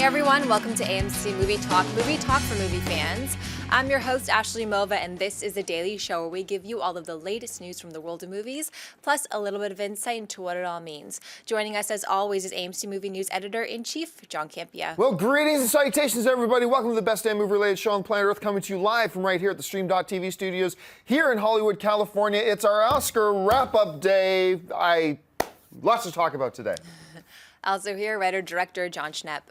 everyone. Welcome to AMC Movie Talk for movie fans. I'm your host, Ashley Mova, and this is the daily show where we give you all of the latest news from the world of movies, plus a little bit of insight into what it all means. Joining us, as always, is AMC Movie News Editor-in-Chief, John Campea. Well, greetings and salutations, everybody. Welcome to the best damn movie-related show on planet Earth, coming to you live from right here at the Stream.TV studios here in Hollywood, California. It's our Oscar wrap-up day. Lots to talk about today. Also here, writer-director John Schnepp.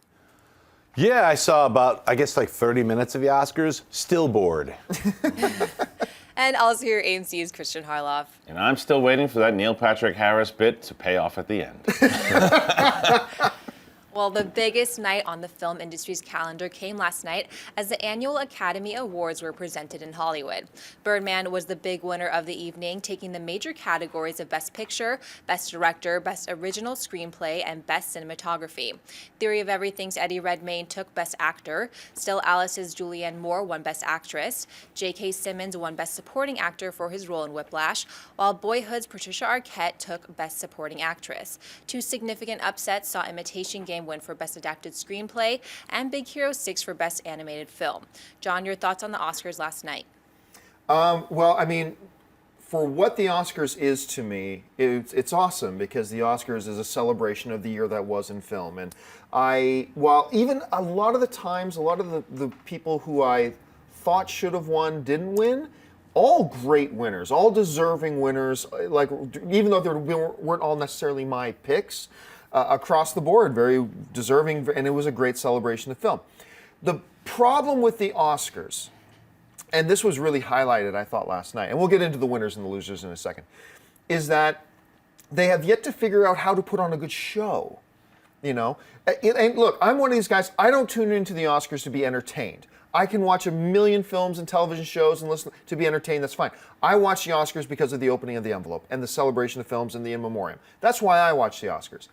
Yeah, I saw about, 30 minutes of the Oscars. Still bored. And also here, AMC's Christian Harloff. And I'm still waiting for that Neil Patrick Harris bit to pay off at the end. Well, the biggest night on the film industry's calendar came last night as the annual Academy Awards were presented in Hollywood. Birdman was the big winner of the evening, taking the major categories of Best Picture, Best Director, Best Original Screenplay, and Best Cinematography. Theory of Everything's Eddie Redmayne took Best Actor. Still Alice's Julianne Moore won Best Actress. J.K. Simmons won Best Supporting Actor for his role in Whiplash, while Boyhood's Patricia Arquette took Best Supporting Actress. Two significant upsets saw Imitation Game win for Best Adapted Screenplay and Big Hero 6 for Best Animated Film. John, your thoughts on the Oscars last night? Well, I mean, for what the Oscars is to me, it's awesome because the Oscars is a celebration of the year that was in film. And while even a lot of the times, a lot of the people who I thought should have won didn't win, all great winners, all deserving winners, like even though they weren't all necessarily my picks, across the board, very deserving, and it was a great celebration of film. The problem with the Oscars, and this was really highlighted, I thought, last night, and we'll get into the winners and the losers in a second, is that they have yet to figure out how to put on a good show. You know, and look, I'm one of these guys, I don't tune into the Oscars to be entertained. I can watch a million films and television shows and listen to be entertained, that's fine. I watch the Oscars because of the opening of the envelope and the celebration of films and the in memoriam. That's why I watch the Oscars.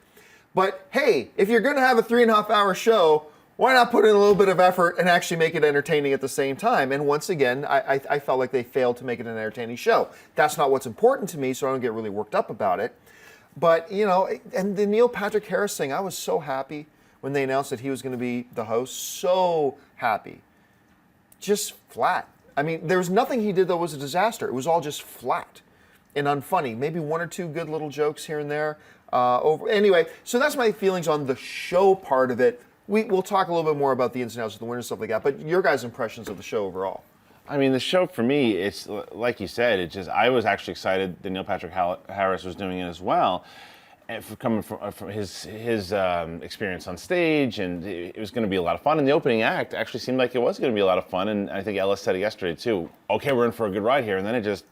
But hey, if you're going to have a 3.5-hour show, why not put in a little bit of effort and actually make it entertaining at the same time? And once again, I felt like they failed to make it an entertaining show. That's not what's important to me, so I don't get really worked up about it. But, you know, and the Neil Patrick Harris thing, I was so happy when they announced that he was going to be the host. So happy. Just flat. I mean, there was nothing he did that was a disaster. It was all just flat and unfunny. Maybe one or two good little jokes here and there. Anyway, so that's my feelings on the show part of it. We'll talk a little bit more about the ins and outs of the winners and stuff like that, but your guys' impressions of the show overall. I mean, the show for me, it's like you said, I was actually excited that Neil Patrick Harris was doing it as well. And coming from his experience on stage, and it was going to be a lot of fun. And the opening act actually seemed like it was going to be a lot of fun. And I think Ellis said it yesterday too. Okay, we're in for a good ride here, and then it just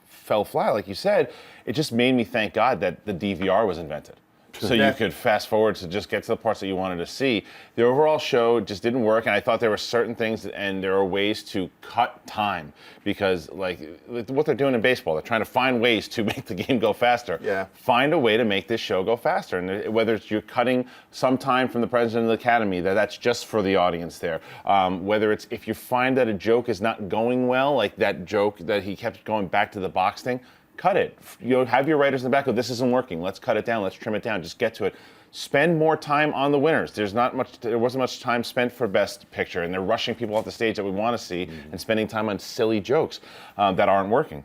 fell flat, like you said. It just made me thank God that the DVR was invented. So you could fast forward to just get to the parts that you wanted to see. The overall show just didn't work, and I thought there were certain things, and there are ways to cut time, because like what they're doing in baseball, they're trying to find ways to make the game go faster. Yeah. Find a way to make this show go faster, and whether it's you're cutting some time from the president of the Academy, that's just for the audience there. Whether it's if you find that a joke is not going well, like that joke that he kept going back to the box thing, cut it. You know, have your writers in the back go, this isn't working. Let's cut it down. Let's trim it down. Just get to it. Spend more time on the winners. There wasn't much time spent for Best Picture, and they're rushing people off the stage that we want to see and spending time on silly jokes that aren't working.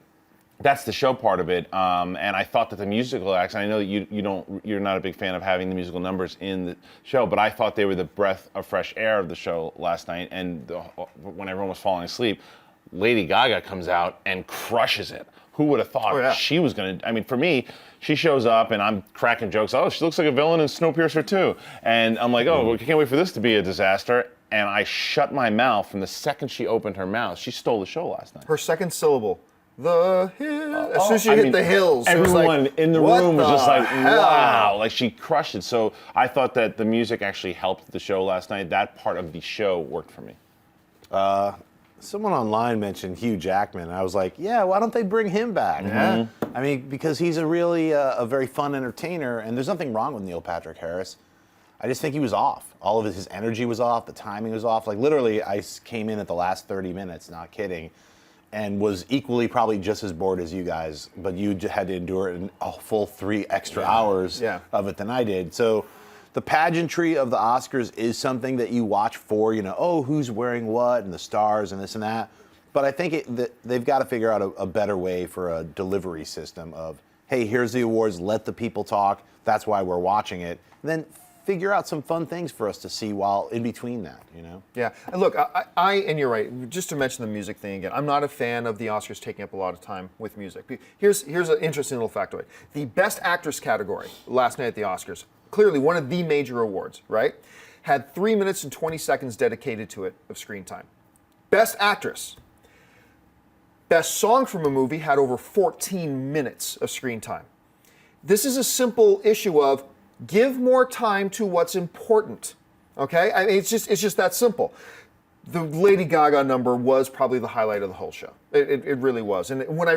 That's the show part of it. And I thought that the musical acts, and I know that you're not a big fan of having the musical numbers in the show, but I thought they were the breath of fresh air of the show last night. And when everyone was falling asleep, Lady Gaga comes out and crushes it. Who would have thought she was going to... I mean, for me, she shows up and I'm cracking jokes. Oh, she looks like a villain in Snowpiercer 2. And I'm like, oh, I can't wait for this to be a disaster. And I shut my mouth from the second she opened her mouth. She stole the show last night. Her second syllable, the hill. As soon as she hit the hills, everyone in the room was just like, hell? wow. Like, she crushed it. So I thought that the music actually helped the show last night. That part of the show worked for me. Someone online mentioned Hugh Jackman, and I was like, yeah, why don't they bring him back? Mm-hmm. I mean, because he's a really a very fun entertainer, and there's nothing wrong with Neil Patrick Harris. I just think he was off. All of his energy was off, the timing was off. Like, literally, I came in at the last 30 minutes, not kidding, and was equally probably just as bored as you guys, but you had to endure a full 3 extra hours of it than I did. So the pageantry of the Oscars is something that you watch for, oh, who's wearing what and the stars and this and that. But I think they've got to figure out a better way for a delivery system of, hey, here's the awards, let the people talk. That's why we're watching it. And then figure out some fun things for us to see while in between that, Yeah, and look, and you're right. Just to mention the music thing again, I'm not a fan of the Oscars taking up a lot of time with music. Here's an interesting little factoid: the Best Actress category last night at the Oscars, clearly one of the major awards, right, had 3 minutes and 20 seconds dedicated to it of screen time. Best Actress. Best Song from a Movie had over 14 minutes of screen time. This is a simple issue of give more time to what's important. Okay, I mean, it's just that simple. The Lady Gaga number was probably the highlight of the whole show. It really was. And when I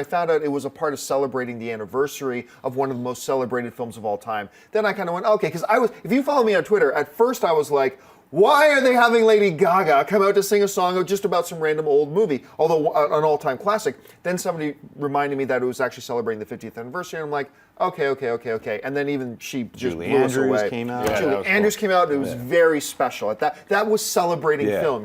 found out it was a part of celebrating the anniversary of one of the most celebrated films of all time, then I kind of went, okay, because if you follow me on Twitter, at first I was like, why are they having Lady Gaga come out to sing a song just about some random old movie, although an all-time classic? Then somebody reminded me that it was actually celebrating the 50th anniversary, and I'm like, okay. And then even she just Julie blew us Andrews away. came out. Yeah, Julie Andrews came out, and it was very special. That was celebrating film,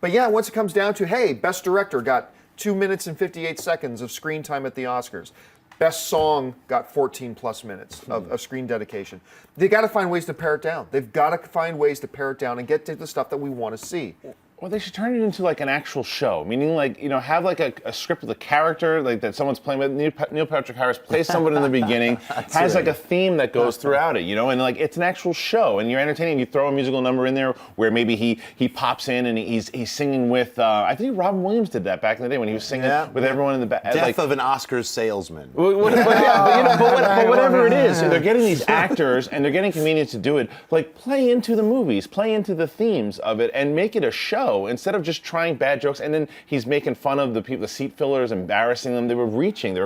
But yeah, once it comes down to, hey, Best Director got 2 minutes and 58 seconds of screen time at the Oscars. Best Song got 14 plus minutes of screen dedication. They got to find ways to pare it down. They've got to find ways to pare it down and get to the stuff that we want to see. Well, they should turn it into like an actual show, meaning like, have like a script with a character like that someone's playing with. Neil Patrick Harris plays someone in the beginning, has like a theme that goes throughout it, and like it's an actual show, and you're entertaining. You throw a musical number in there where maybe he pops in and he's singing with. I think Robin Williams did that back in the day when he was singing with everyone in the back. Death of an Oscars salesman. But whatever it is, they're getting these actors and they're getting comedians to do it. Like play into the movies, play into the themes of it, and make it a show instead of just trying bad jokes. And then he's making fun of the people, the seat fillers, embarrassing them. They were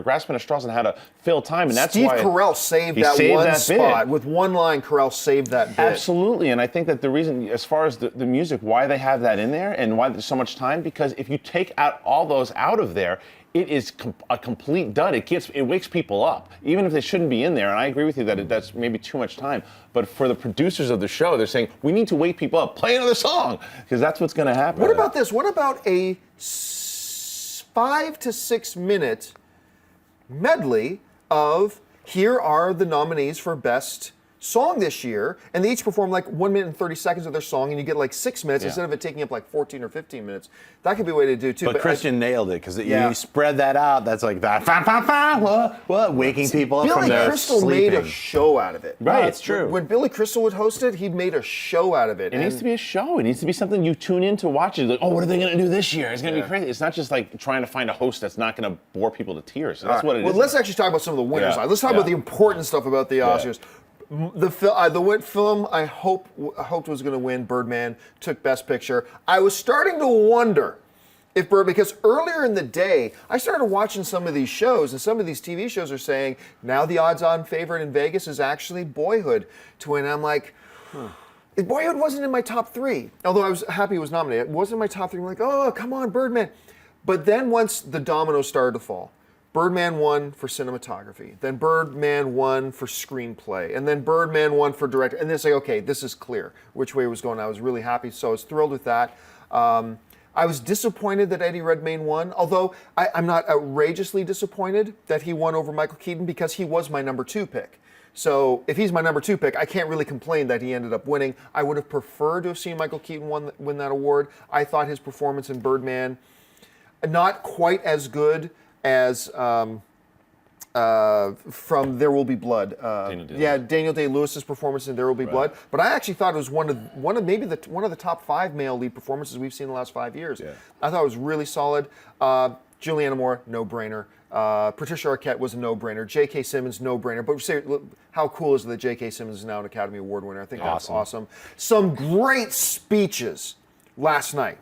grasping at straws on how to fill time, and that's Steve why Carell saved that one spot with one line. Carell saved that bit. Absolutely, and I think that the reason, as far as the music, why they have that in there and why there's so much time, because if you take out all those out of there, it is a complete dud. It wakes people up, even if they shouldn't be in there. And I agree with you that that's maybe too much time. But for the producers of the show, they're saying we need to wake people up. Play another song, because that's what's going to happen. What about this? What about a 5 to 6 minute medley of here are the nominees for Best Song this year, and they each perform like 1 minute and 30 seconds of their song, and you get like 6 minutes instead of it taking up like 14 or 15 minutes. That could be a way to do it too. But Christian nailed it, because you spread that out. That's like that, what, waking people up from their Crystal sleeping. made a show out of it. Right, it's true. When Billy Crystal would host it, he made a show out of it. It needs to be a show. It needs to be something you tune in to watch it. Like, oh, what are they going to do this year? It's going to be crazy. It's not just like trying to find a host that's not going to bore people to tears. So that's what it is. Well, let's actually talk about some of the winners. Yeah. Let's talk about the important stuff about the Oscars. The film I hoped was going to win, Birdman, took Best Picture. I was starting to wonder if because earlier in the day, I started watching some of these shows, and some of these TV shows are saying now the odds-on favorite in Vegas is actually Boyhood to win. I'm like, Boyhood wasn't in my top 3, although I was happy it was nominated. It wasn't in my top 3. I'm like, oh, come on, Birdman. But then once the dominoes started to fall, Birdman won for cinematography, then Birdman won for screenplay, and then Birdman won for director. And then say, okay, this is clear which way it was going. I was really happy, so I was thrilled with that. I was disappointed that Eddie Redmayne won, although I'm not outrageously disappointed that he won over Michael Keaton, because he was my number 2 pick. So if he's my number 2 pick, I can't really complain that he ended up winning. I would have preferred to have seen Michael Keaton win that award. I thought his performance in Birdman, not quite as good as from There Will Be Blood. Daniel Day-Lewis's performance in There Will Be Blood. But I actually thought it was one of the top 5 male lead performances we've seen in the last 5 years. Yeah. I thought it was really solid. Julianne Moore, no-brainer. Patricia Arquette was a no-brainer. J.K. Simmons, no-brainer. But say, look, how cool is it that J.K. Simmons is now an Academy Award winner? I think that's awesome. Some great speeches last night.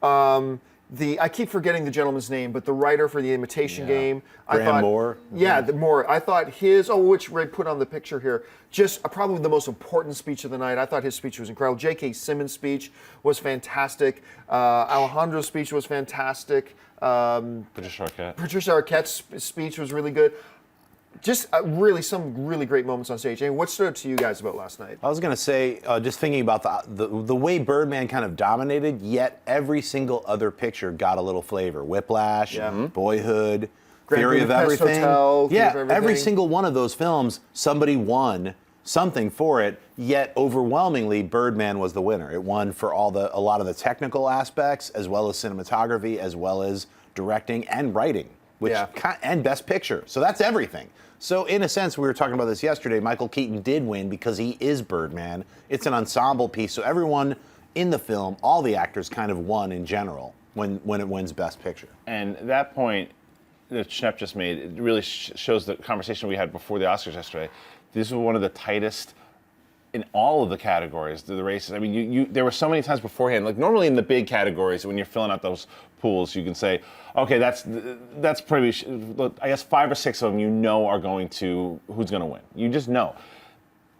I keep forgetting the gentleman's name, but the writer for The Imitation Game. Graham Moore? Yeah, Moore. I thought which Ray put on the picture here, just probably the most important speech of the night. I thought his speech was incredible. J.K. Simmons' speech was fantastic. Alejandro's speech was fantastic. Patricia Arquette. Patricia Arquette's speech was really good. just really some really great moments on stage. And what stood out to you guys about last night? I was gonna say, just thinking about the way Birdman kind of dominated, yet every single other picture got a little flavor. Whiplash, Boyhood, Theory of Budapest Everything. Hotel, Theory of Yeah, Everything. every single one of those films, somebody won something for it. Yet overwhelmingly, Birdman was the winner. It won for a lot of the technical aspects, as well as cinematography, as well as directing and writing, and Best Picture. So that's everything. So in a sense, we were talking about this yesterday, Michael Keaton did win because he is Birdman. It's an ensemble piece, so everyone in the film, all the actors kind of won in general when it wins Best Picture. And that point that Schnepp just made, it really shows the conversation we had before the Oscars yesterday. This was one of the tightest in all of the categories, the races. I mean, there were so many times beforehand, like normally in the big categories, when you're filling out those pools, you can say, okay, that's pretty, I guess 5 or 6 of them you know are going to, who's going to win. You just know.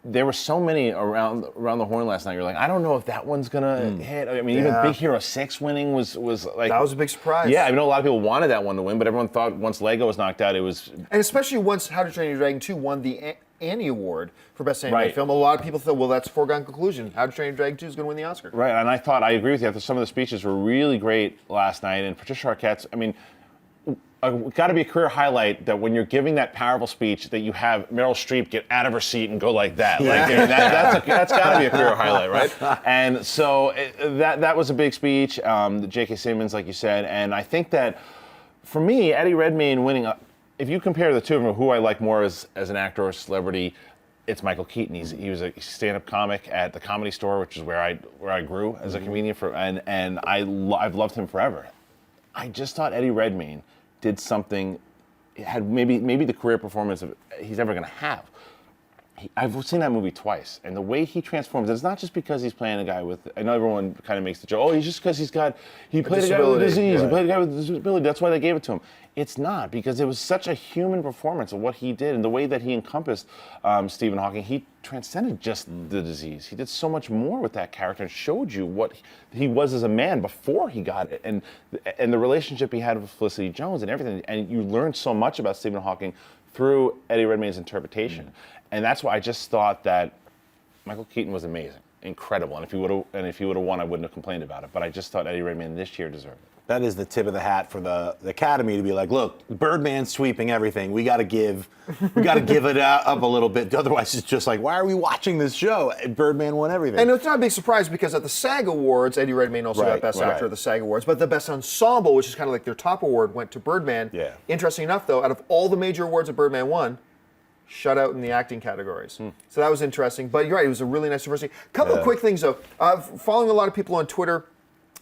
There were so many around the horn last night. You're like, I don't know if that one's gonna hit. I mean, even Big Hero 6 winning was like, that was a big surprise. Yeah, I know a lot of people wanted that one to win, but everyone thought once Lego was knocked out, it was. And especially once How to Train Your Dragon 2 won the Annie Award for Best Animated Film, a lot of people thought, well, that's a foregone conclusion. How to Train Your Dragon 2 is going to win the Oscar. Right, and I agree with you. I thought some of the speeches were really great last night, and Patricia Arquette's, I mean, got to be a career highlight that when you're giving that powerful speech that you have Meryl Streep get out of her seat and go like that. Like, I mean, that's got to be a career highlight, right? And so that was a big speech. J.K. Simmons, like you said, and I think that for me, Eddie Redmayne winning, if you compare the two of them, who I like more as an actor or celebrity, it's Michael Keaton. He was a stand-up comic at the Comedy Store, which is where I grew as a comedian, and I've loved him forever. I just thought Eddie Redmayne did something, had maybe the career performance he's ever going to have. I've seen that movie twice, and the way he transforms, it's not just because he's playing a guy with, I know everyone kind of makes the joke, oh, he's just because he played a guy with a disease, he played a guy with a disability, that's why they gave it to him. It's not, because it was such a human performance of what he did, and the way that he encompassed Stephen Hawking. He transcended just the disease. He did so much more with that character and showed you what he was as a man before he got it, and the relationship he had with Felicity Jones and everything, and you learned so much about Stephen Hawking through Eddie Redmayne's interpretation. And that's why I just thought that Michael Keaton was amazing, incredible. And if he would have won, I wouldn't have complained about it. But I just thought Eddie Redmayne this year deserved it. That is the tip of the hat for the Academy to be like, look, Birdman's sweeping everything. We got to give it up a little bit. Otherwise, it's just like, why are we watching this show? Birdman won everything. And it's not a big surprise because at the SAG Awards, Eddie Redmayne also got Best Actor at the SAG Awards, but the Best Ensemble, which is kind of like their top award, went to Birdman. Yeah. Interesting enough, though, out of all the major awards that Birdman won, shut out in the acting categories. So that was interesting. But you're right, it was a really nice diversity. Couple of quick things, though. Following a lot of people on Twitter,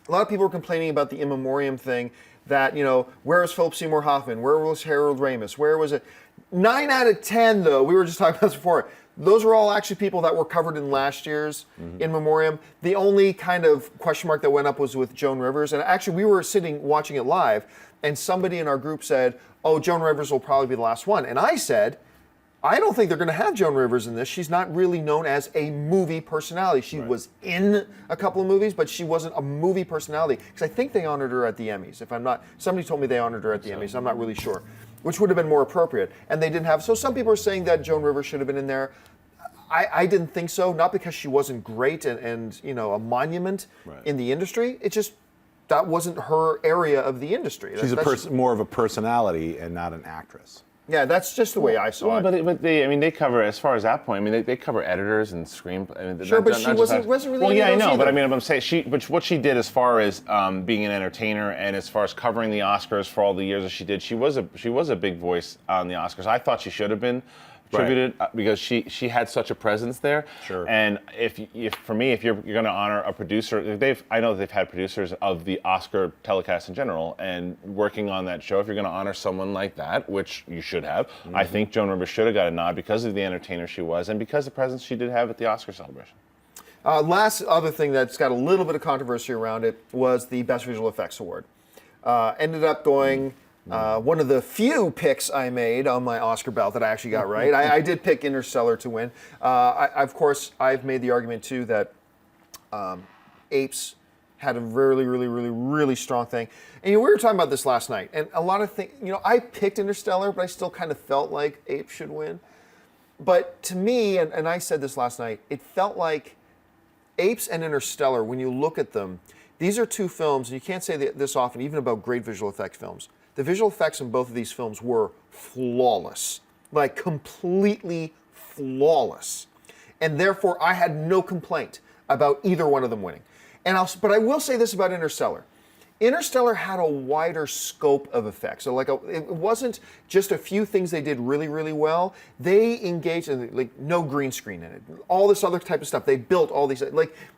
a lot of people were complaining about the in memoriam thing, that, where was Philip Seymour Hoffman? Where was Harold Ramis? Where was it? 9 out of 10, though, we were just talking about this before, those were all actually people that were covered in last year's in memoriam. The only kind of question mark that went up was with Joan Rivers. And actually, we were sitting watching it live, and somebody in our group said, oh, Joan Rivers will probably be the last one. And I said, I don't think they're going to have Joan Rivers in this. She's not really known as a movie personality. She was in a couple of movies, but she wasn't a movie personality. Because I think they honored her at the Emmys. If I'm not, somebody told me they honored her at the Emmys. I'm not really sure, which would have been more appropriate. And they didn't have. So some people are saying that Joan Rivers should have been in there. I didn't think so. Not because she wasn't great and a monument in the industry. It's just that wasn't her area of the industry. She's more of a personality and not an actress. Yeah, that's just the way I saw it. But they cover, as far as that point, I mean, they cover editors and screenplay. Sure, but she wasn't really. Well, yeah, I know, either. but I mean, I'm saying but what she did as far as being an entertainer and as far as covering the Oscars for all the years that she did, she was a big voice on the Oscars. I thought she should have been attributed because she had such a presence there. Sure. And if for me, if you're going to honor a producer, I know that they've had producers of the Oscar telecast in general, and working on that show, if you're going to honor someone like that, which you should have, I think Joan Rivers should have got a nod because of the entertainer she was and because of the presence she did have at the Oscar celebration. Last other thing that's got a little bit of controversy around it was the Best Visual Effects Award. Ended up going. One of the few picks I made on my Oscar ballot that I actually got right. I did pick Interstellar to win. Of course, I've made the argument too that apes had a really, really, really, really strong thing. And we were talking about this last night, and a lot of things, I picked Interstellar, but I still kind of felt like Ape should win. But to me, and I said this last night, it felt like Apes and Interstellar, when you look at them, these are two films, and you can't say this often, even about great visual effects films. The visual effects in both of these films were flawless, like completely flawless. And therefore, I had no complaint about either one of them winning. But I will say this about Interstellar. Interstellar had a wider scope of effects. So it wasn't just a few things they did really, really well. They engaged in no green screen in it. All this other type of stuff. They built all these,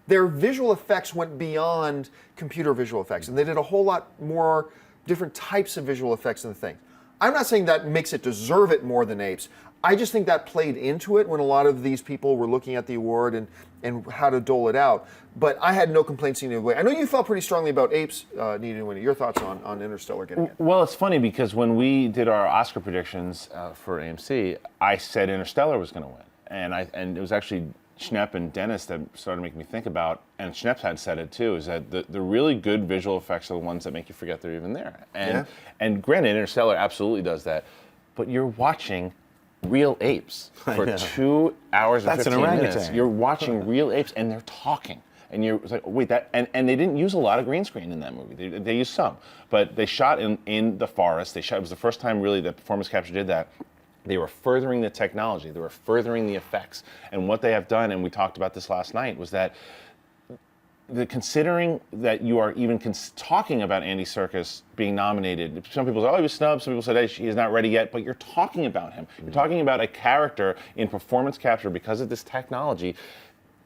their visual effects went beyond computer visual effects. And they did a whole lot more different types of visual effects than the thing. I'm not saying that makes it deserve it more than Apes. I just think that played into it when a lot of these people were looking at the award and how to dole it out. But I had no complaints either way. I know you felt pretty strongly about Apes needing to win it. Your thoughts on Interstellar getting it? Well, it's funny because when we did our Oscar predictions for AMC, I said Interstellar was going to win. And it was actually Schnepp and Dennis that started making me think about, and Schnepp had said it too, is that the really good visual effects are the ones that make you forget they're even there. And granted, Interstellar absolutely does that. But you're watching real apes for 2 hours and 15 minutes. You're watching real apes, and they're talking. And you're like, wait, and they didn't use a lot of green screen in that movie. They used some, but they shot in the forest. It was the first time really that Performance Capture did that. They were furthering the technology. They were furthering the effects. And what they have done, and we talked about this last night, was that considering that you are even talking about Andy Serkis being nominated, some people say, oh, he was snubbed. Some people said, hey, he's not ready yet. But you're talking about him. You're talking about a character in Performance Capture because of this technology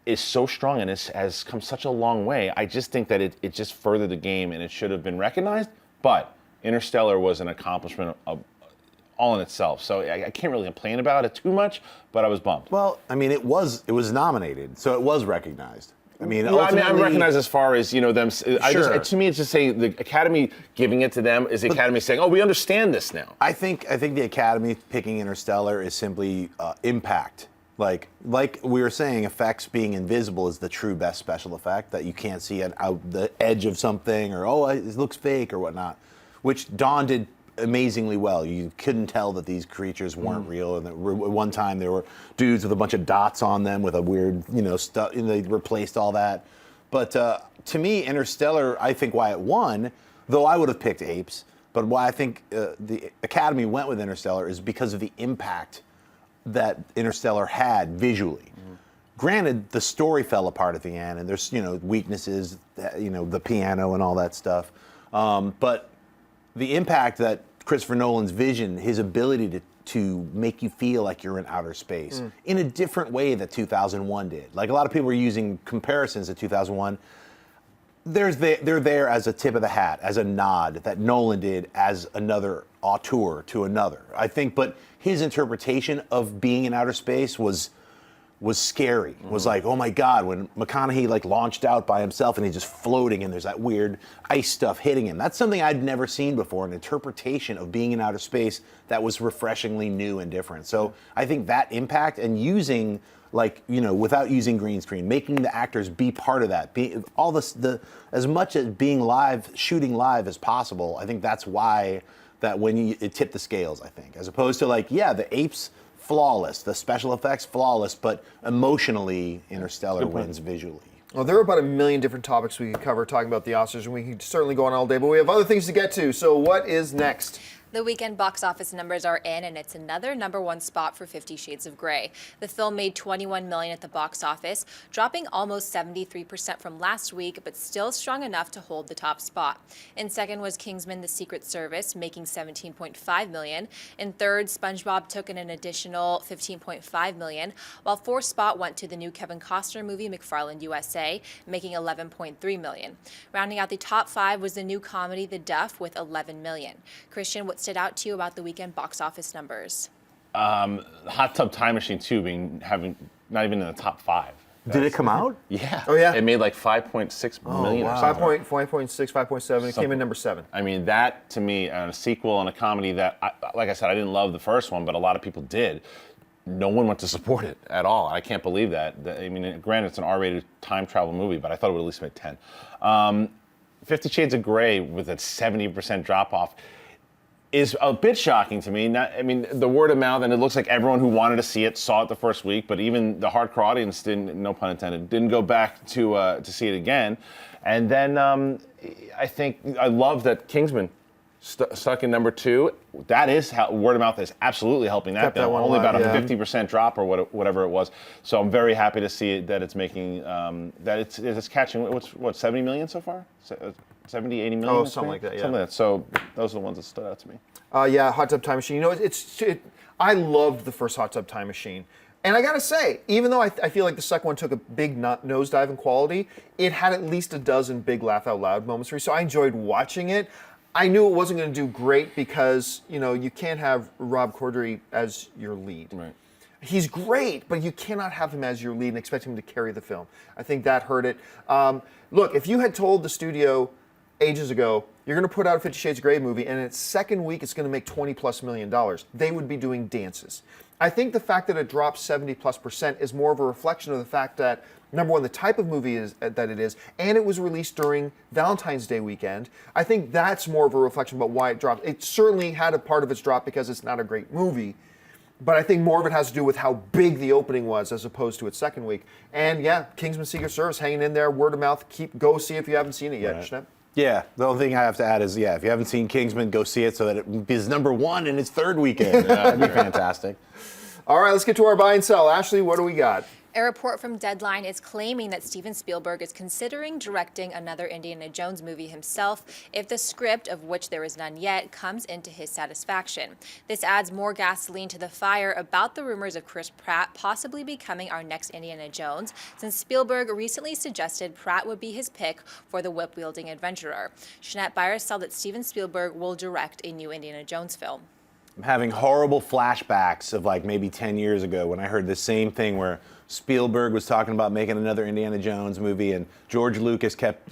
is so strong and has come such a long way. I just think that it just furthered the game and it should have been recognized. But Interstellar was an accomplishment all in itself. So I can't really complain about it too much, but I was bummed. Well, I mean, it was nominated, so it was recognized. I mean, I'm recognized as far as them. Sure. To me, it's just saying the Academy giving it to them is the Academy saying, "Oh, we understand this now." I think the Academy picking Interstellar is simply impact. Like we were saying, effects being invisible is the true best special effect that you can't see out the edge of something or it looks fake or whatnot, which Dawn did amazingly well. You couldn't tell that these creatures weren't real, and at one time there were dudes with a bunch of dots on them with a weird, stuff. They replaced all that. But to me, Interstellar, I think why it won, though I would have picked Apes, but why I think the Academy went with Interstellar is because of the impact that Interstellar had visually. Granted, the story fell apart at the end, and there's weaknesses, the piano and all that stuff, but the impact that Christopher Nolan's vision, his ability to make you feel like you're in outer space in a different way that 2001 did. Like a lot of people were using comparisons to 2001. They're there as a tip of the hat, as a nod that Nolan did as another auteur to another. I think, but his interpretation of being in outer space was scary. Was like, oh my God, when McConaughey launched out by himself and he's just floating and there's that weird ice stuff hitting him. That's something I'd never seen before, an interpretation of being in outer space that was refreshingly new and different. So I think that impact and using without using green screen, making the actors be part of that, all this, as much as being live, shooting live as possible. I think that's why that it tipped the scales, I think, as opposed to the apes, flawless, the special effects flawless, but emotionally Interstellar wins visually. Well, there are about a million different topics we could cover talking about the Oscars, and we can certainly go on all day, but we have other things to get to. So what is next? The weekend box office numbers are in, and it's another #1 spot for 50 Shades of Grey. The film made $21 million at the box office, dropping almost 73% from last week, but still strong enough to hold the top spot. In second was Kingsman: The Secret Service, making $17.5 million. In third, SpongeBob took in an additional $15.5 million, while fourth spot went to the new Kevin Costner movie, McFarland USA, making $11.3 million. Rounding out the top five was the new comedy The Duff with $11 million. Christian, what stood out to you about the weekend box office numbers? Hot Tub Time Machine 2 having not even in the top 5. Did it come out? Yeah. Oh, yeah? It made $5.6 million or something. 5.6, 5.7. It came in number 7. I mean, that to me, a sequel and a comedy that, like I said, I didn't love the first one, but a lot of people did. no one went to support it at all. I can't believe that. I mean, granted, it's an R-rated time travel movie, but I thought it would at least make 10. 50 Shades of Grey with a 70% drop off is a bit shocking to me. The word of mouth, and it looks like everyone who wanted to see it saw it the first week, but even the hardcore audience didn't, no pun intended, didn't go back to see it again. And then I love that Kingsman stuck in number 2. That is how word of mouth is absolutely helping that. Only about a 50% drop or whatever it was. So I'm very happy to see that it's making that it's catching what 70 million so far. 70, 80 million. Oh, something like that. Yeah. Something like that. So those are the ones that stood out to me. Yeah, Hot Tub Time Machine. You know, I loved the first Hot Tub Time Machine. And I gotta say, even though I feel like the second one took a big nosedive in quality, it had at least a dozen big laugh out loud moments for me. So I enjoyed watching it. I knew it wasn't going to do great because, you know, you can't have Rob Corddry as your lead. Right. He's great, but you cannot have him as your lead and expect him to carry the film. I think that hurt it. Look, if you had told the studio ages ago, you're going to put out a 50 Shades of Grey movie, and in its second week, it's going to make $20+ million, they would be doing dances. I think the fact that it dropped 70+% is more of a reflection of the fact that, number one, the type of movie that it is, and it was released during Valentine's Day weekend. I think that's more of a reflection about why it dropped. It certainly had a part of its drop because it's not a great movie, but I think more of it has to do with how big the opening was as opposed to its second week. And yeah, Kingsman Secret Service hanging in there, word of mouth. Go see if you haven't seen it yet, Right. Schnepp. Yeah, the only thing I have to add is, if you haven't seen Kingsman, go see it so that it is number 1 in its third weekend. That'd be fantastic. All right, let's get to our buy and sell. Ashley, what do we got? A report from Deadline is claiming that Steven Spielberg is considering directing another Indiana Jones movie himself if the script, of which there is none yet, comes into his satisfaction. This adds more gasoline to the fire about the rumors of Chris Pratt possibly becoming our next Indiana Jones, since Spielberg recently suggested Pratt would be his pick for the whip-wielding adventurer. Jeanette Byers said that Steven Spielberg will direct a new Indiana Jones film. I'm having horrible flashbacks of like maybe 10 years ago when I heard the same thing where Spielberg was talking about making another Indiana Jones movie, and George Lucas kept,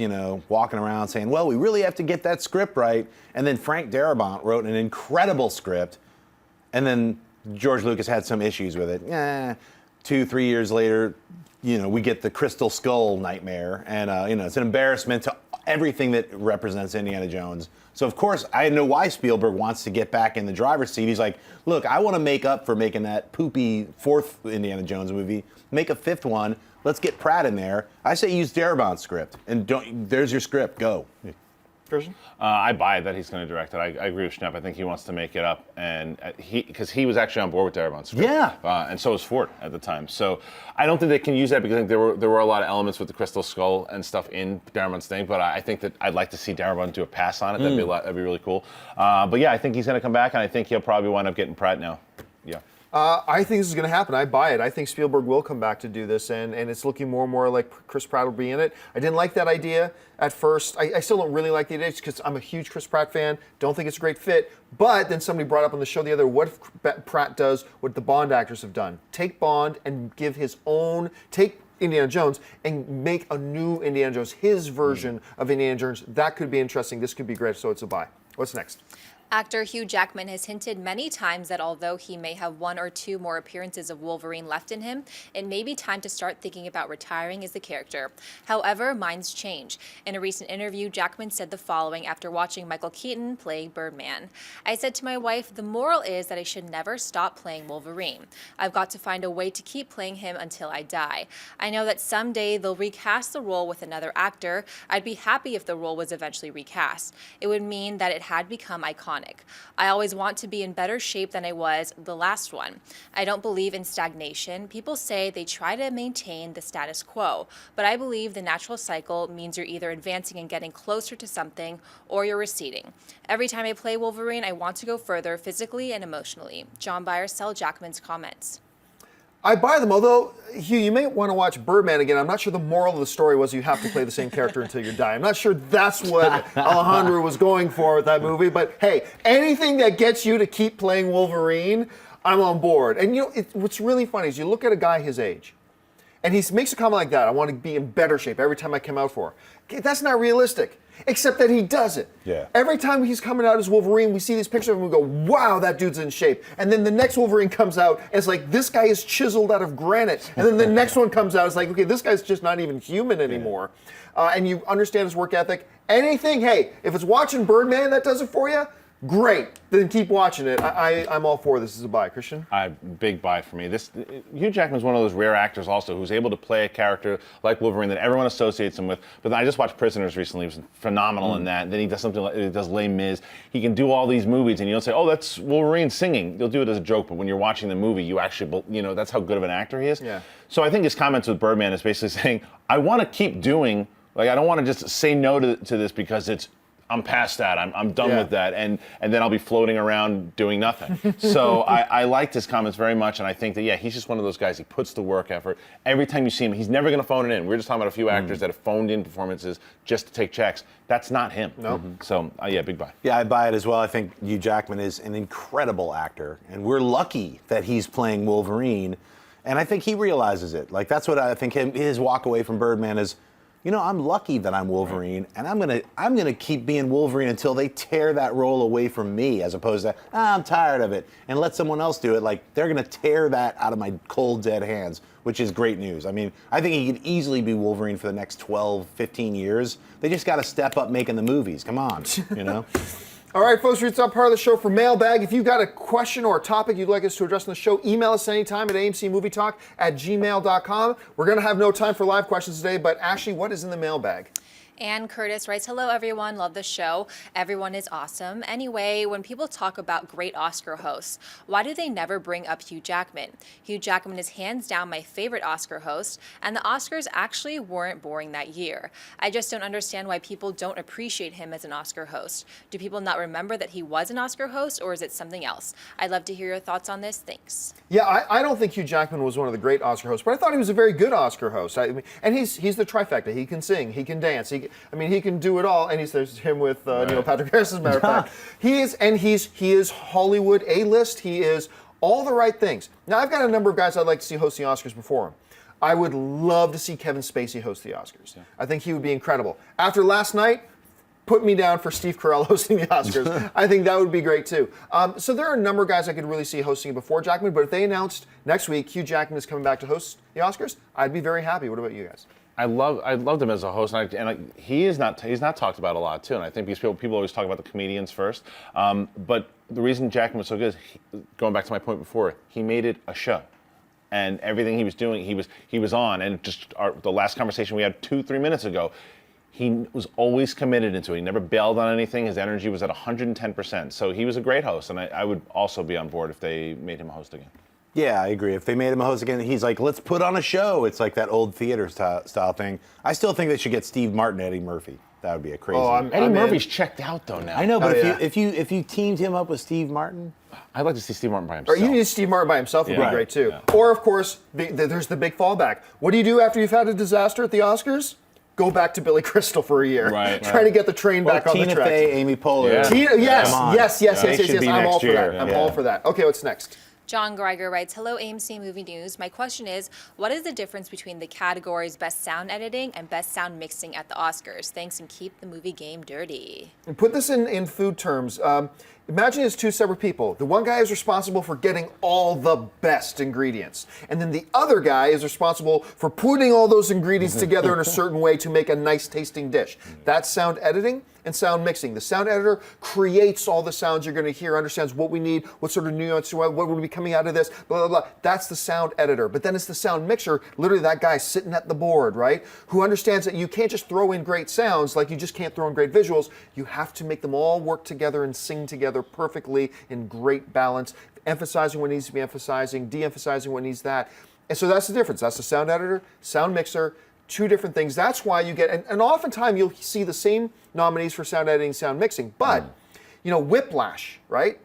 walking around saying, well, we really have to get that script right. And then Frank Darabont wrote an incredible script, and then George Lucas had some issues with it. 2-3 years later, we get the Crystal Skull nightmare, and it's an embarrassment to everything that represents Indiana Jones. So of course, I know why Spielberg wants to get back in the driver's seat. He's like, look, I want to make up for making that poopy 4th Indiana Jones movie, make a 5th one. Let's get Pratt in there. I say use Darabont's script, and there's your script. Go. Christian? I buy that he's going to direct it. I agree with Schnepp. I think he wants to make it up, and because he was actually on board with Darabont's script. Yeah. And so was Ford at the time. So I don't think they can use that because I think there were a lot of elements with the Crystal Skull and stuff in Darabont's thing. But I think that I'd like to see Darabont do a pass on it. That'd be really cool. But yeah, I think he's going to come back, and I think he'll probably wind up getting Pratt now. Yeah. I think this is going to happen. I buy it. I think Spielberg will come back to do this, and it's looking more and more like Chris Pratt will be in it. I didn't like that idea at first. I still don't really like the idea because I'm a huge Chris Pratt fan. Don't think it's a great fit. But then somebody brought up on the show the other, what if Pratt does what the Bond actors have done? Take Bond and give take Indiana Jones and make a new Indiana Jones, his version of Indiana Jones. That could be interesting. This could be great, so it's a buy. What's next? Actor Hugh Jackman has hinted many times that although he may have 1 or 2 more appearances of Wolverine left in him, it may be time to start thinking about retiring as the character. However, minds change. In a recent interview, Jackman said the following after watching Michael Keaton play Birdman. I said to my wife, the moral is that I should never stop playing Wolverine. I've got to find a way to keep playing him until I die. I know that someday they'll recast the role with another actor. I'd be happy if the role was eventually recast. It would mean that it had become iconic. I always want to be in better shape than I was the last one. I don't believe in stagnation. People say they try to maintain the status quo, but I believe the natural cycle means you're either advancing and getting closer to something or you're receding. Every time I play Wolverine, I want to go further physically and emotionally. John Byers sell Jackman's comments. I buy them, although, Hugh, you may want to watch Birdman again. I'm not sure the moral of the story was you have to play the same character until you die. I'm not sure that's what Alejandro was going for with that movie, but hey, anything that gets you to keep playing Wolverine, I'm on board. And what's really funny is you look at a guy his age, and he makes a comment like that, I want to be in better shape every time I come out for. Okay, that's not realistic. except that he does it. Yeah. Every time he's coming out as Wolverine, we see these pictures of him and we go, wow, that dude's in shape. And then the next Wolverine comes out and it's like, this guy is chiseled out of granite. And then the next one comes out, it's like, okay, this guy's just not even human anymore. And you understand his work ethic. Anything, hey, if it's watching Birdman that does it for you, great. Then keep watching it. I'm all for this as a buy. Christian? Big buy for me. Hugh Jackman's one of those rare actors also who's able to play a character like Wolverine that everyone associates him with. But I just watched Prisoners recently. He was phenomenal in that. Then he does something like, he does Les Mis. He can do all these movies and you don't say, oh, that's Wolverine singing. You'll do it as a joke, but when you're watching the movie, you actually, that's how good of an actor he is. Yeah. So I think his comments with Birdman is basically saying, I want to keep doing, I don't want to just say no to this because I'm past that. I'm done with that, and then I'll be floating around doing nothing. So I liked his comments very much, and I think that he's just one of those guys. He puts the work effort. Every time you see him, he's never going to phone it in. We were just talking about a few actors that have phoned in performances just to take checks. That's not him. No. So big buy. Yeah, I buy it as well. I think Hugh Jackman is an incredible actor, and we're lucky that he's playing Wolverine, and I think he realizes it. Like that's what I think his walk away from Birdman is. I'm lucky that I'm Wolverine, and I'm gonna keep being Wolverine until they tear that role away from me, as opposed to I'm tired of it and let someone else do it. Like they're gonna tear that out of my cold dead hands, which is great news. I mean, I think he could easily be Wolverine for the next 12, 15 years. They just got to step up making the movies. Come on, All right, folks, it's up part of the show for Mailbag. If you've got a question or a topic you'd like us to address on the show, email us anytime at amcmovietalk@gmail.com. We're going to have no time for live questions today, but Ashley, what is in the mailbag? Ann Curtis writes, hello everyone, love the show. Everyone is awesome. Anyway, when people talk about great Oscar hosts, why do they never bring up Hugh Jackman? Hugh Jackman is hands down my favorite Oscar host, and the Oscars actually weren't boring that year. I just don't understand why people don't appreciate him as an Oscar host. Do people not remember that he was an Oscar host, or is it something else? I'd love to hear your thoughts on this. Thanks. Yeah, I don't think Hugh Jackman was one of the great Oscar hosts, but I thought he was a very good Oscar host. And he's the trifecta. He can sing, he can dance, he can do it all, and there's him with Neil Patrick Harris, as a matter of fact. He is Hollywood A-list. He is all the right things. Now, I've got a number of guys I'd like to see host the Oscars before him. I would love to see Kevin Spacey host the Oscars. Yeah. I think he would be incredible. After last night, put me down for Steve Carell hosting the Oscars. I think that would be great too. So there are a number of guys I could really see hosting before Jackman, but if they announced next week Hugh Jackman is coming back to host the Oscars, I'd be very happy. What about you guys? I loved him as a host, and he's not talked about a lot too. And I think because people always talk about the comedians first. But the reason Jackman was so good is, going back to my point before, he made it a show, and everything he was doing, he was on. And just the last conversation we had 2-3 minutes ago, he was always committed into it. He never bailed on anything. His energy was at 110%. So he was a great host, and I would also be on board if they made him a host again. Yeah, I agree. If they made him a host again, he's like, let's put on a show. It's like that old theater style thing. I still think they should get Steve Martin, Eddie Murphy. That would be a crazy. Eddie Murphy's checked out though now. I know, but if you teamed him up with Steve Martin, I'd like to see Steve Martin by himself. Or you need Steve Martin by himself would be great too. Yeah. Or of course, there's the big fallback. What do you do after you've had a disaster at the Oscars? Go back to Billy Crystal for a year. Right. Try to get the train back on the Tina track. Fey, Amy Poehler. Yeah. Yes. They should be I'm all next for year. that. I'm all for that. Okay, what's next? John Greiger writes, hello AMC Movie News. My question is, what is the difference between the categories Best Sound Editing and Best Sound Mixing at the Oscars? Thanks, and keep the movie game dirty. And put this in food terms. Imagine it's two separate people. The one guy is responsible for getting all the best ingredients. And then the other guy is responsible for putting all those ingredients together in a certain way to make a nice tasting dish. That's sound editing and sound mixing. The sound editor creates all the sounds you're going to hear, understands what we need, what sort of nuance, what would be coming out of this, blah, blah, blah. That's the sound editor. But then it's the sound mixer, literally that guy sitting at the board, right? Who understands that you can't just throw in great sounds like you just can't throw in great visuals. You have to make them all work together and sing together perfectly in great balance, emphasizing what needs to be emphasizing, de-emphasizing what needs that. And so that's the difference. That's the sound editor, sound mixer, two different things. That's why you get, and oftentimes you'll see the same nominees for sound editing, sound mixing, but, Whiplash, right?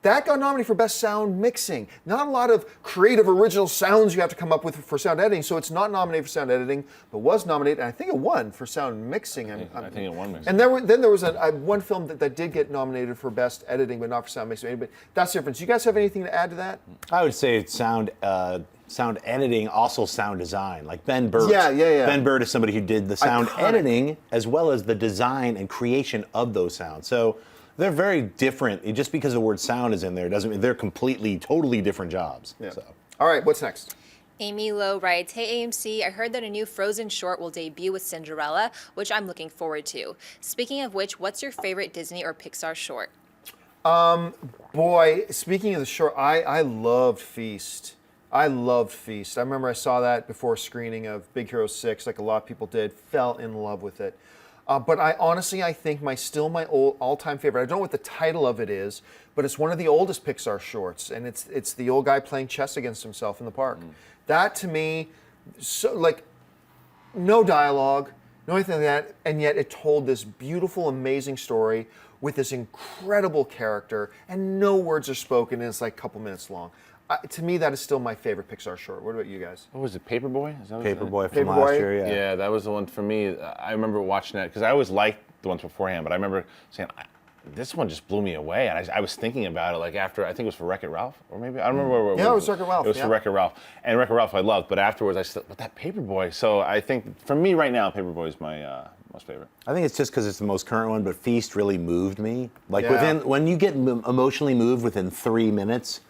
That got nominated for Best Sound Mixing. Not a lot of creative original sounds you have to come up with for sound editing, so it's not nominated for sound editing, but was nominated, and I think it won for sound mixing. I think it won mixing. And then there was one film that did get nominated for Best Editing, but not for sound mixing. But that's the difference. You guys have anything to add to that? I would say it's sound sound editing, also sound design. Like Ben Burtt. Yeah. Ben Burtt is somebody who did the sound Iconic. editing as well as the design and creation of those sounds. So they're very different. Just because the word sound is in there doesn't mean they're completely, totally different jobs. Yeah. So. All right, what's next? Amy Lowe writes, "Hey AMC, I heard that a new Frozen short will debut with Cinderella, which I'm looking forward to. Speaking of which, what's your favorite Disney or Pixar short?" Boy, speaking of the short, I loved Feast. I loved Feast. I remember I saw that before screening of Big Hero 6, like a lot of people did, fell in love with it. But I honestly, I think my all-time favorite, I don't know what the title of it is, but it's one of the oldest Pixar shorts, and it's the old guy playing chess against himself in the park. That to me, so like, no dialogue, no anything like that, and yet it told this beautiful, amazing story with this incredible character, and no words are spoken, and it's like a couple minutes long. To me, that is still my favorite Pixar short. What about you guys? What was it, Paperboy? Is that what it is? Paperboy from Paperboy? last year, yeah. Yeah, that was the one for me. I remember watching that because I always liked the ones beforehand, but I remember saying, this one just blew me away. And I was thinking about it like after, I think it was for Wreck-It Ralph, or maybe, I don't remember where it was. Yeah, it was Wreck-It Ralph. It was yeah. for Wreck-It Ralph. And Wreck-It Ralph I loved, but afterwards I said, but that Paperboy. So I think, for me right now, Paperboy is my most favorite. I think it's just because it's the most current one, but Feast really moved me. Like Yeah. when you get emotionally moved within 3 minutes,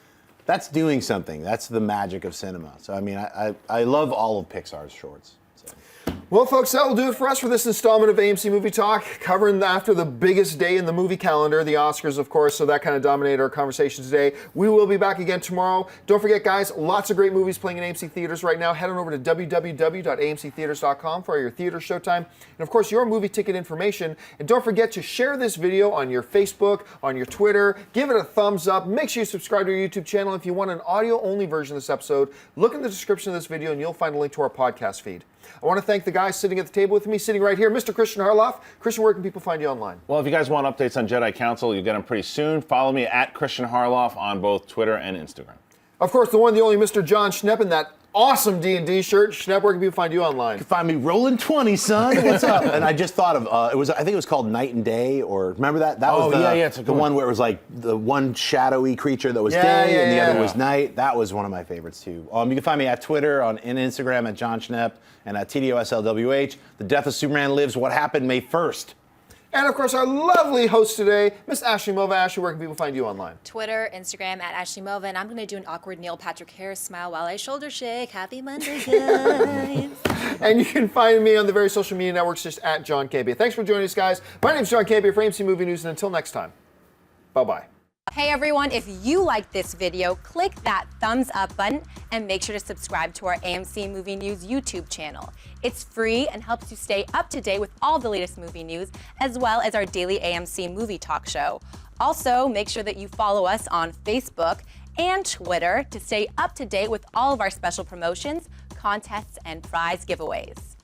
that's doing something. That's the magic of cinema. So I mean, I love all of Pixar's shorts. So. Well, folks, that will do it for us for this installment of AMC Movie Talk, covering after the biggest day in the movie calendar, the Oscars, of course, so that kind of dominated our conversation today. We will be back again tomorrow. Don't forget, guys, lots of great movies playing in AMC theaters right now. Head on over to www.amctheaters.com for your theater showtime, and of course, your movie ticket information. And don't forget to share this video on your Facebook, on your Twitter, give it a thumbs up. Make sure you subscribe to our YouTube channel. If you want an audio-only version of this episode, look in the description of this video and you'll find a link to our podcast feed. I want to thank the guys sitting at the table with me, sitting right here, Mr. Christian Harloff. Christian, where can people find you online? Well, if you guys want updates on Jedi Council, you'll get them pretty soon. Follow me at Christian Harloff on both Twitter and Instagram. Of course, the one, the only Mr. John Schnepp in that awesome D&D shirt. Schnepp, where can people find you online? Find me rolling 20, son. What's up? And I just thought of I think it was called Night and Day, or remember that? That was it's a the one where it was like the one shadowy creature that was day and the other was night. That was one of my favorites too. You can find me at Twitter, and Instagram at John Schnepp, and at TDOSLWH. The Death of Superman Lives. What happened May 1st. And of course, our lovely host today, Miss Ashley Mova. Ashley, where can people find you online? Twitter, Instagram at Ashley Mova, and I'm going to do an awkward Neil Patrick Harris smile while I shoulder shake. Happy Monday, guys. And you can find me on the various social media networks just at John Campia. Thanks for joining us, guys. My name's John Campia for AMC Movie News, and until next time, bye-bye. Hey everyone, if you liked this video, click that thumbs up button and make sure to subscribe to our AMC Movie News YouTube channel. It's free and helps you stay up to date with all the latest movie news, as well as our daily AMC Movie Talk show. Also, make sure that you follow us on Facebook and Twitter to stay up to date with all of our special promotions, contests, and prize giveaways.